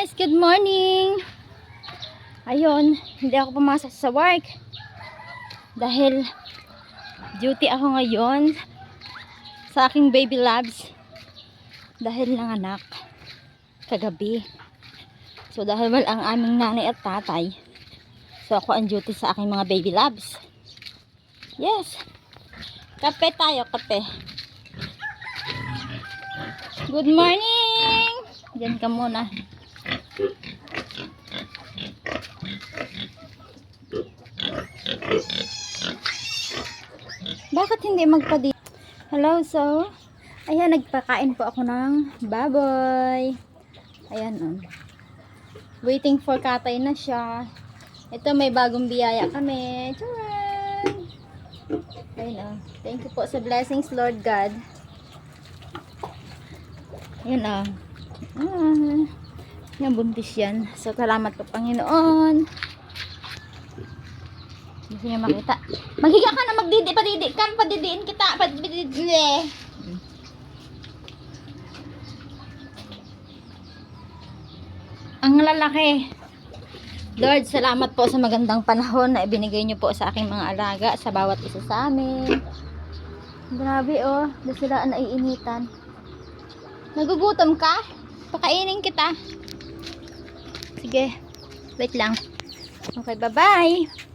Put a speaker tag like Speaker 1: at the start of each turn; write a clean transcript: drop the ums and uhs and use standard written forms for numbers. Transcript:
Speaker 1: guys, good morning. Ayun, hindi ako pumasok sa work dahil duty ako ngayon sa aking baby labs dahil nanganak kagabi. So dahil wala ang aming nanay at tatay, so ako ang duty sa aking mga baby labs. Yes, kape tayo, kape. Good morning. Diyan ka muna. Bakit hindi magpa-di? Hello, so ayan, nagpakain po ako ng baboy. Ayan, waiting for katay na siya. Ito, may bagong biyaya kami. Tcharan! Ayun, thank you po sa blessings, Lord God. Ayan, yan, buntis yan. So, salamat po, Panginoon. Gusto niyo makita. Maghiga ka na, magdidi, padidi ka, padidiin kita, padidi. Ang lalaki. Lord, salamat po sa magandang panahon na ibinigay niyo po sa aking mga alaga, sa bawat isa sa amin. Grabe, doon sila naiinitan. Nagugutom ka? Pakainin kita. Sige, wait lang. Okay, bye-bye.